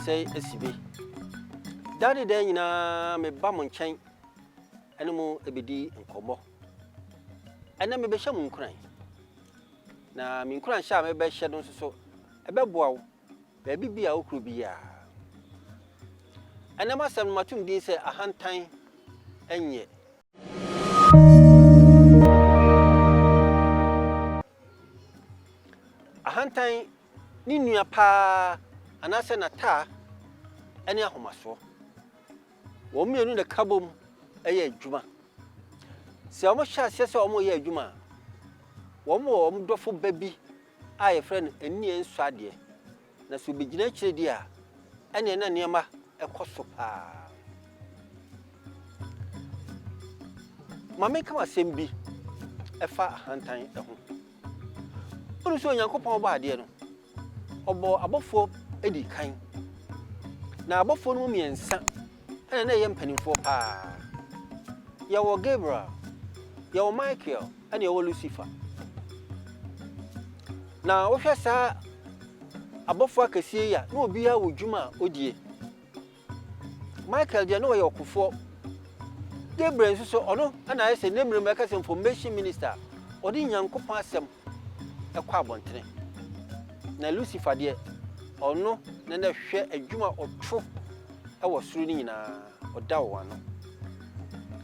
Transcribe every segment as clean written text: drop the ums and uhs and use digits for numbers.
say SB. Daddy day na me bamon chain animal ebedi nkomo. Ena me be hye mu nkuran. Na me nkuran hye me be hye don so ebeboa wo. Ba bibia okru bia. Ena masem matum din say ahantan enye. Ahantan ni nua pa anase na ta ene ahomaso. Wo mienu de kabom eye adwuma. Se omo hye ase se omo ye adwuma. Wo mo dofo babi a ye friend eni ensu ade. Na so begina kiredi a ene na niema ekoso pa. Mama kama sembi efa ahantan eho. Onu so Nyankopon ba ade no. Obo abofo edi kan. Na abofo no miensa ene na ye mpanimfo pa. Ya wo Gabriel, ya wo Michael, ene ya wo Lucifer. Na wo hwe sa abofo akasie ya na obi ya wo dwuma odie. Michael de no ye okufo. Gabriel so ono ana ese nemre make information minister. Odi Nyankopon asem ekwa abontene. Na Lucifer de ono na na hwe adwuma otwo e wo suru ni nyina oda wo ano.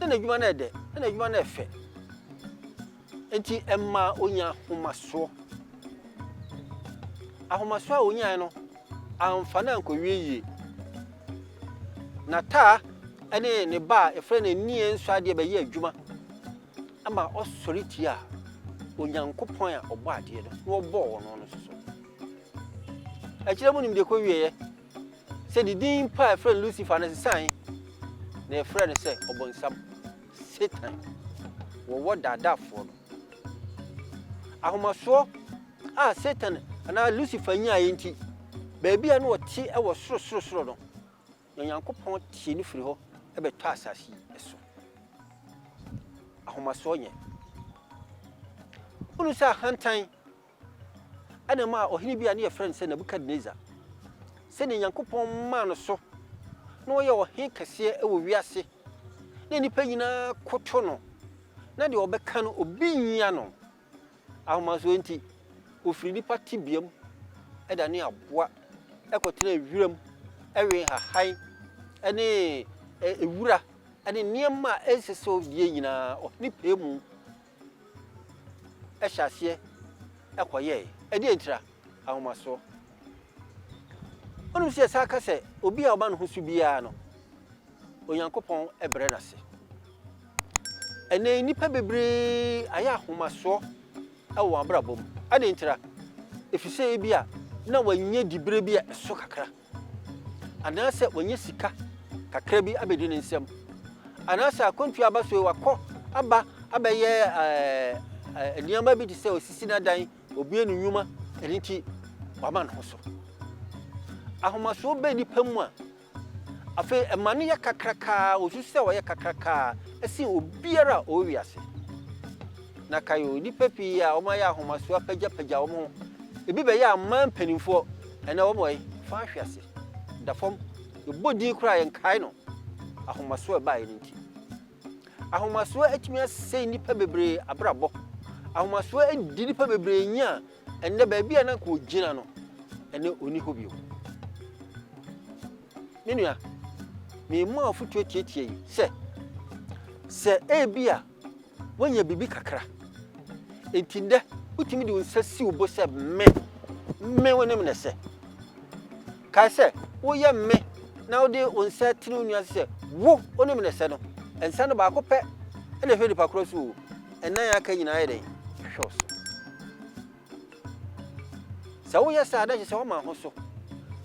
Na adwuma na ede, na adwuma na efe. Enti emma onya homaso. Ahomaso a onya no amfana ankowie. Na ta ene ne ba efre na ni enso ade be ye adwuma. Ama osoriti a Onyankopon a obo ade no wo bo wo no so. Akire mu nim de ko wieye. Se di din pa efre Lucifer na sesan na efre ne se obonsam Satan. Wo dadafo no. Ahomaso a Satan ana Lucifer nya yenti. Ba bia no wote e wo soro no. Onyankopon tie ni firi ho e beto asasi eso. Ahomaso nye. Unu sa hantan ana ma ohini bia ne friend se Nebukadnezar. Se ne Nyankopon ma no so. Na wo ye ohin kase e wo wiase. Na nipa nyina koto no. Na de obeka no obi nyia no. Ahomaso enti ofiri nipa tibiam e da ne aboa ekotena wiram ewe hahai ene ewura ene niema eseso die nyina ohini pemu ehyasie ekoye edi entira ahomaso onum sie saka se obi a oba no husu bia no Onyankopon ebre nase ene nipa bebre aya ahomaso ewo abrabom ade entira efise bia na wanye dibre bia eso kakra anase wanye sika kakra bi abedi ne nsem anase akontu abaso wakọ aba abaye niyama bi dise osisi na dan obi enu nwuma eniti wama no so ahomaso be nipa mu a afi emane ya kakraka osusu se wo ya kakraka esi obiara o wiase na kayo nipa pi a o ma ya ahomaso apagya wo ho ebi be ya man panimfo ene wo moy fa hwase da fom ebodi kura yen kai no ahomaso ba yin nti ahomaso atimi asei nipa bebre abrabo ahomaso edi nipa bebre nya enne ba bia na ko gina no ene oni hobio menua me mu afutu tietie yi se ebia wanya bibi kakra entinde utimi de unsasi ubo se me wonem ne se kai se wo ye me na wo de unsa tinu nua se wo onem ne se no ensa no ba ko pe ene hwe nipa kro so enan ya ka nyina ye den hwos sa wo ye sa da se wo ma ho so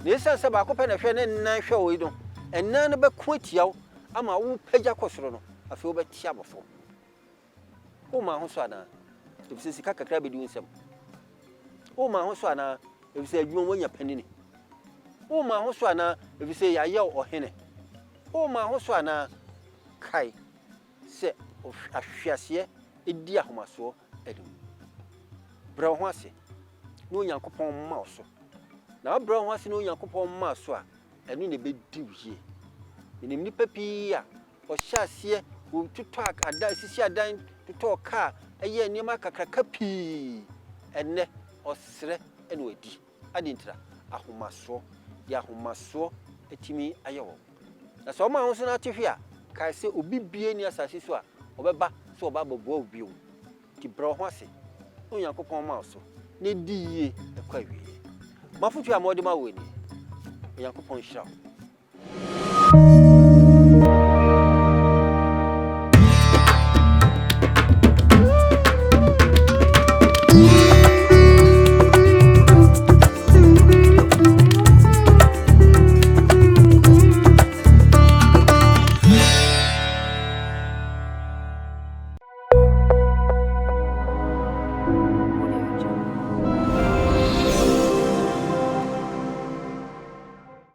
na esa se ba ko pe na hwe ne nan hwe wo yi don enan no be ko tiaw ama wo pagya kosoro no afi wo be tia bofo wo ma ho so ana efise sika kakra be di unsem wo ma ho so ana efise adwuma wonya panini wo ma ho so ana efise ya ye ohene wo ma ho so ana kai se ahwiase edi ahomaso edum bra ho ase no Nyankopon ma so na bra ho ase no Nyankopon ma so a ɛno ne bɛdi wie menim nipa pii a ɔhyɛ aseɛ wɔtutɔ ada sisi adan tutɔ kaa ɛyɛ nneɛma kakraka pii ɛnɛ ɔsrɛ ɛna wadi adintira ahomasoɔ de ahomasoɔ etimi ayɛ wɔ na sɛ ɔma ho so na tehwe a kae sɛ obi bie ni asase so a ɔbɛba sɛ ɔba bɔboa obi o ti brɛ ho ase onyankopɔn ma so na di yie ɛkɔ awie mafotu a mɔde ma wɔ ni onyankopɔn hyira wo